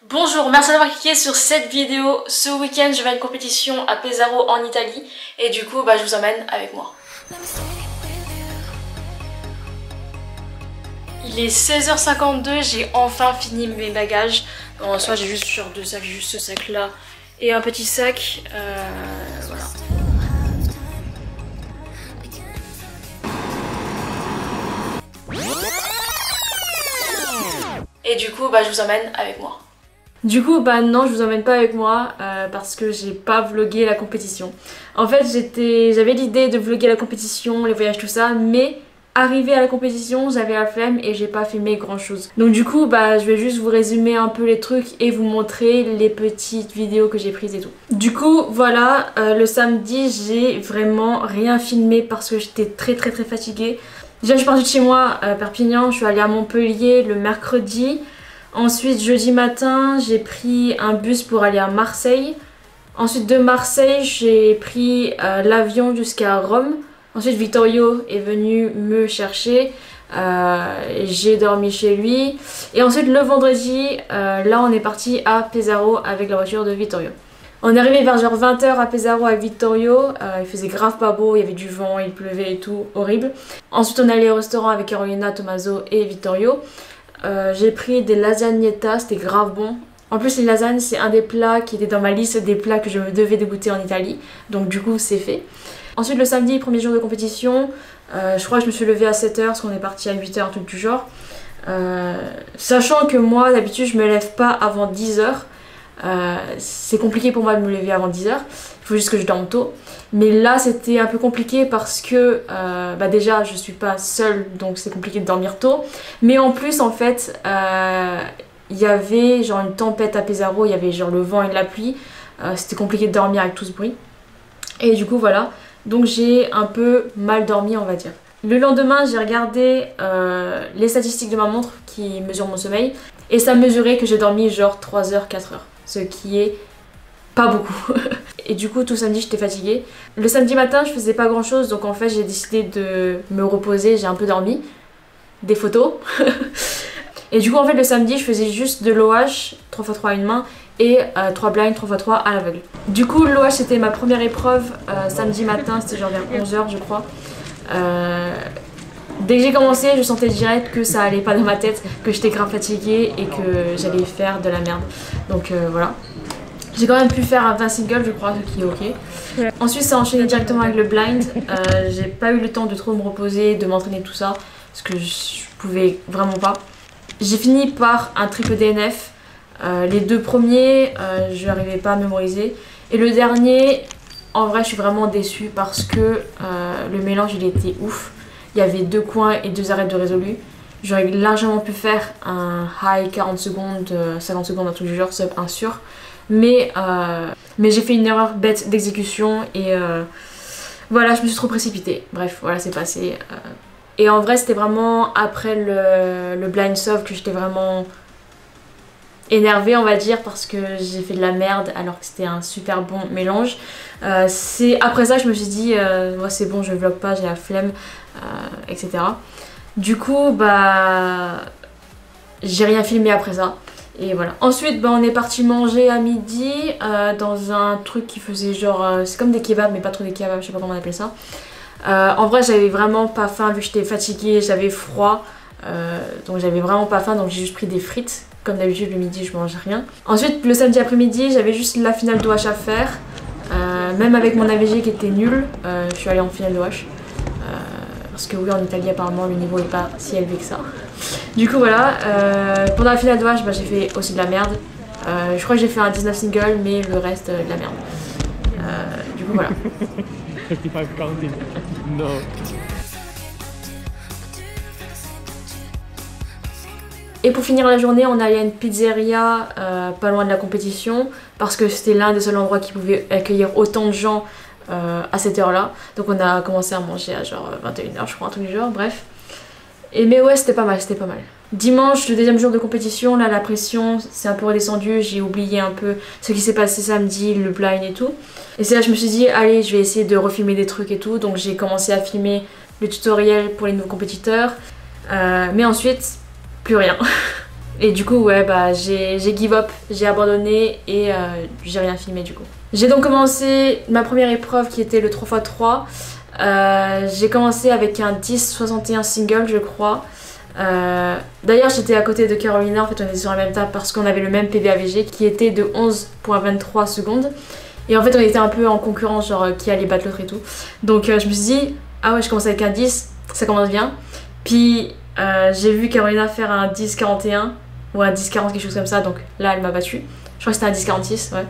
Bonjour, merci d'avoir cliqué sur cette vidéo. Ce week-end, je vais à une compétition à Pesaro en Italie et du coup, je vous emmène avec moi. Il est 16h52, j'ai enfin fini mes bagages. En soi, j'ai juste genre deux sacs, juste ce sac là et un petit sac. Voilà. Et du coup, je vous emmène avec moi. Du coup, non, je vous emmène pas avec moi parce que j'ai pas vlogué la compétition. En fait, j'avais l'idée de vloguer la compétition, les voyages, tout ça, mais arrivé à la compétition, j'avais la flemme et j'ai pas filmé grand chose. Donc du coup, je vais juste vous résumer un peu les trucs et vous montrer les petites vidéos que j'ai prises et tout. Du coup, voilà, le samedi, j'ai vraiment rien filmé parce que j'étais très fatiguée. Déjà, je suis partie de chez moi, Perpignan, je suis allée à Montpellier le mercredi. Ensuite, jeudi matin, j'ai pris un bus pour aller à Marseille. Ensuite, de Marseille, j'ai pris l'avion jusqu'à Rome. Ensuite, Vittorio est venu me chercher. J'ai dormi chez lui. Et ensuite, le vendredi, là, on est parti à Pesaro avec la voiture de Vittorio. On est arrivé vers genre 20 h à Pesaro avec Vittorio. Il faisait grave pas beau, il y avait du vent, il pleuvait et tout, horrible. Ensuite, on est allé au restaurant avec Carolina, Tommaso et Vittorio. J'ai pris des lasagnettes, c'était grave bon. En plus, les lasagnes, c'est un des plats qui était dans ma liste des plats que je devais dégoûter en Italie. Donc du coup, c'est fait. Ensuite, le samedi, premier jour de compétition, je crois que je me suis levée à 7 h parce qu'on est parti à 8 h, un truc du genre. Sachant que moi, d'habitude, je me lève pas avant 10 h. C'est compliqué pour moi de me lever avant 10 h. Il faut juste que je dorme tôt. Mais là, c'était un peu compliqué parce que déjà, je suis pas seule, donc c'est compliqué de dormir tôt. Mais en plus, en fait, il y avait genre une tempête à Pesaro, il y avait genre le vent et la pluie. C'était compliqué de dormir avec tout ce bruit. Et du coup, voilà. Donc j'ai un peu mal dormi, on va dire. Le lendemain, j'ai regardé les statistiques de ma montre qui mesure mon sommeil. Et ça mesurait que j'ai dormi genre 3 h, 4 h. Ce qui est pas beaucoup. Et du coup, tout samedi, j'étais fatiguée. Le samedi matin, je faisais pas grand chose. Donc en fait, j'ai décidé de me reposer. J'ai un peu dormi. Des photos. Et du coup, en fait, le samedi, je faisais juste de l'OH, 3x3 à une main. Et 3 blinds, 3x3 à l'aveugle. Du coup, l'OH, c'était ma première épreuve. Samedi matin, c'était genre vers 11 h, je crois. Dès que j'ai commencé, je sentais direct que ça allait pas dans ma tête, que j'étais grave fatiguée et que j'allais faire de la merde. Donc voilà. J'ai quand même pu faire un 20 singles, je crois, ce qui est ok. Ouais. Ensuite, ça a enchaîné directement avec le blind. J'ai pas eu le temps de trop me reposer, de m'entraîner, tout ça, parce que je pouvais vraiment pas. J'ai fini par un triple DNF. Les deux premiers, je n'arrivais pas à mémoriser. Et le dernier, en vrai, je suis vraiment déçue parce que le mélange, il était ouf. Il y avait 2 coins et 2 arrêts de résolu. J'aurais largement pu faire un high 40 secondes, 50 secondes, un truc du genre, sub 1 sûr. Mais j'ai fait une erreur bête d'exécution et voilà, je me suis trop précipitée. Bref, voilà, c'est passé. Et en vrai, c'était vraiment après le blind soft que j'étais vraiment énervée, on va dire, parce que j'ai fait de la merde alors que c'était un super bon mélange. C'est après ça que je me suis dit, ouais, c'est bon, je vlog pas, j'ai la flemme, etc. Du coup, j'ai rien filmé après ça. Et voilà. Ensuite, on est parti manger à midi dans un truc qui faisait genre... c'est comme des kebabs, mais pas trop des kebabs, je sais pas comment on appelle ça. En vrai, j'avais vraiment pas faim vu que j'étais fatiguée, j'avais froid. Donc j'avais vraiment pas faim, donc j'ai juste pris des frites. Comme d'habitude, le midi, je mange rien. Ensuite, le samedi après-midi, j'avais juste la finale d'OH à faire. Même avec mon AVG qui était nul, je suis allée en finale d'OH. Parce que oui, en Italie, apparemment, le niveau est pas si élevé que ça. Du coup, voilà. Pendant la finale d'OH, j'ai fait aussi de la merde. Je crois que j'ai fait un 19 single, mais le reste, de la merde. Du coup, voilà. 55 counting. No. Et pour finir la journée, on allait à une pizzeria pas loin de la compétition parce que c'était l'un des seuls endroits qui pouvait accueillir autant de gens à cette heure-là. Donc on a commencé à manger à genre 21 h, je crois, un truc du genre, bref. Mais ouais, c'était pas mal, c'était pas mal. Dimanche, le deuxième jour de compétition, là la pression s'est un peu redescendue, j'ai oublié un peu ce qui s'est passé samedi, le blind et tout. Et c'est là que je me suis dit, allez, je vais essayer de refilmer des trucs et tout. Donc j'ai commencé à filmer le tutoriel pour les nouveaux compétiteurs. Mais ensuite, plus rien. Et du coup ouais bah j'ai give up, j'ai abandonné et j'ai rien filmé du coup. J'ai donc commencé ma première épreuve qui était le 3x3. J'ai commencé avec un 10-61 single je crois. D'ailleurs j'étais à côté de Carolina, en fait on était sur la même table parce qu'on avait le même PV/AVG qui était de 11,23 secondes. Et en fait on était un peu en concurrence, genre qui allait battre l'autre et tout. Donc je me suis dit, ah ouais je commence avec un 10, ça commence bien. Puis j'ai vu Carolina faire un 10-41 ou un 10-40 quelque chose comme ça, donc là elle m'a battu. Je crois que c'était un 10-46, ouais.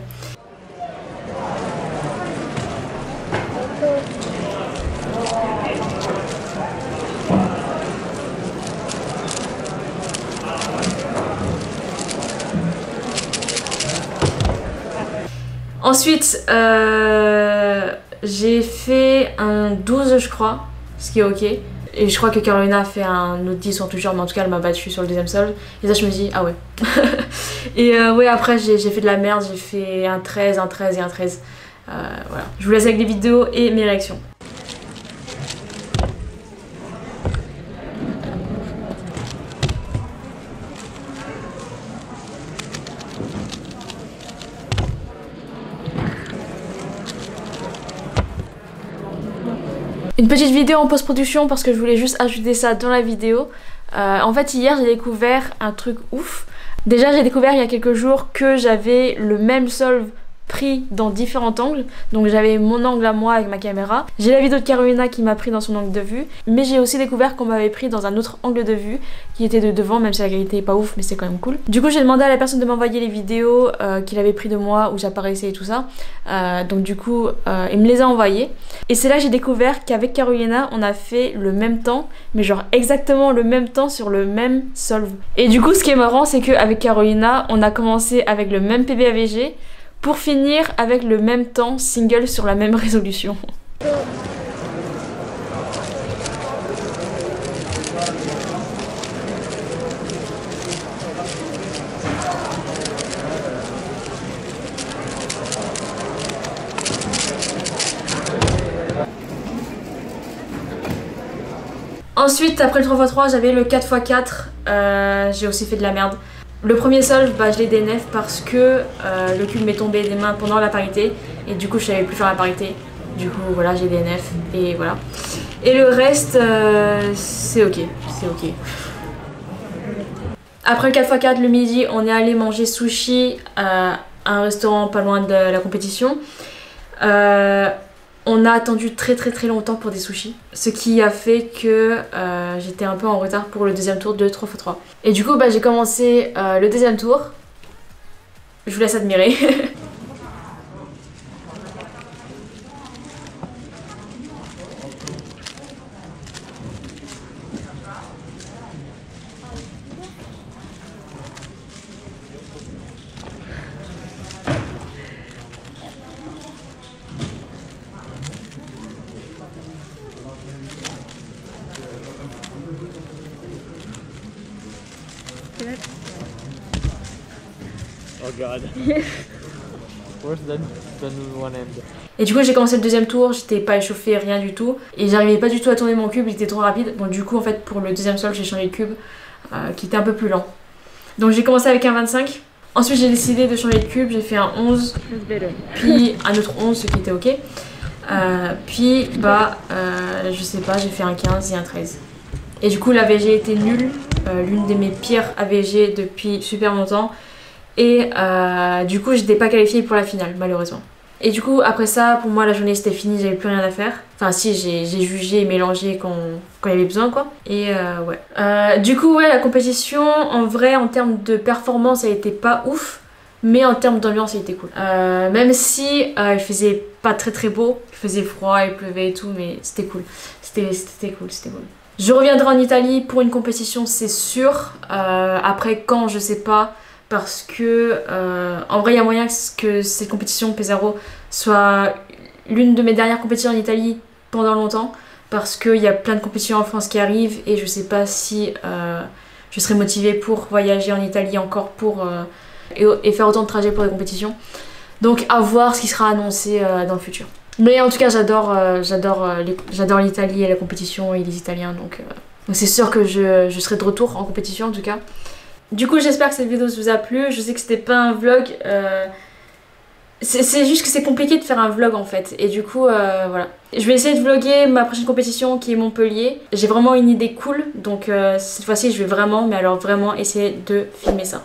Ensuite, j'ai fait un 12 je crois, ce qui est ok. Et je crois que Carolina a fait un autre 10 en tout genre, mais en tout cas elle m'a battu sur le deuxième solve. Et ça je me dis, ah ouais. Et ouais après j'ai fait de la merde, j'ai fait un 13, un 13 et un 13. Voilà. Je vous laisse avec les vidéos et mes réactions. Une petite vidéo en post-production parce que je voulais juste ajouter ça dans la vidéo. En fait hier j'ai découvert un truc ouf. Déjà j'ai découvert il y a quelques jours que j'avais le même solve pris dans différents angles. Donc j'avais mon angle à moi avec ma caméra. J'ai la vidéo de Carolina qui m'a pris dans son angle de vue. Mais j'ai aussi découvert qu'on m'avait pris dans un autre angle de vue qui était de devant, même si la qualité est pas ouf, mais c'est quand même cool. Du coup j'ai demandé à la personne de m'envoyer les vidéos qu'il avait pris de moi où j'apparaissais et tout ça. Donc du coup il me les a envoyées. Et c'est là que j'ai découvert qu'avec Carolina on a fait le même temps, mais genre exactement le même temps sur le même solve. Et du coup ce qui est marrant c'est qu'avec Carolina on a commencé avec le même PV/AVG pour finir avec le même temps single sur la même résolution. Ensuite, après le 3x3, j'avais le 4x4. J'ai aussi fait de la merde. Le premier solve, bah, je l'ai DNF parce que le cube m'est tombé des mains pendant la parité. Et du coup, je savais plus faire la parité. Du coup, voilà, j'ai DNF. Et voilà. Et le reste, c'est ok. C'est ok. Après le 4x4, le midi, on est allé manger sushi à un restaurant pas loin de la compétition. On a attendu très longtemps pour des sushis, ce qui a fait que j'étais un peu en retard pour le deuxième tour de 3x3. Et du coup bah, j'ai commencé le deuxième tour, je vous laisse admirer. Oh god. Worse than one end. Et du coup j'ai commencé le deuxième tour, j'étais pas échauffée, rien du tout. Et j'arrivais pas du tout à tourner mon cube, il était trop rapide. Bon du coup en fait pour le deuxième solve j'ai changé le cube qui était un peu plus lent. Donc j'ai commencé avec un 25. Ensuite j'ai décidé de changer de cube, j'ai fait un 11. Puis un autre 11, ce qui était ok. Puis bah je sais pas, j'ai fait un 15 et un 13. Et du coup l'AVG était nulle, l'une de mes pires AVG depuis super longtemps. Et du coup j'étais pas qualifiée pour la finale malheureusement. Et du coup après ça pour moi la journée c'était fini, j'avais plus rien à faire. Enfin si j'ai jugé et mélangé quand il y avait besoin quoi. Et ouais. Du coup ouais la compétition en vrai en termes de performance elle était pas ouf. Mais en termes d'ambiance elle était cool. Même si il faisait pas très beau, il faisait froid, il pleuvait et tout, mais c'était cool. C'était cool, c'était cool. Je reviendrai en Italie pour une compétition c'est sûr. Après quand je sais pas. Parce que en vrai il y a moyen que cette compétition Pesaro soit l'une de mes dernières compétitions en Italie pendant longtemps. Parce qu'il y a plein de compétitions en France qui arrivent et je sais pas si je serai motivée pour voyager en Italie encore pour, et faire autant de trajets pour des compétitions. Donc à voir ce qui sera annoncé dans le futur. Mais en tout cas j'adore l'Italie et la compétition et les Italiens donc c'est sûr que je serai de retour en compétition en tout cas. Du coup j'espère que cette vidéo vous a plu. Je sais que c'était pas un vlog, c'est juste que c'est compliqué de faire un vlog en fait. Et du coup voilà. Je vais essayer de vlogger ma prochaine compétition qui est Montpellier. J'ai vraiment une idée cool, donc cette fois-ci je vais vraiment, mais alors vraiment essayer de filmer ça.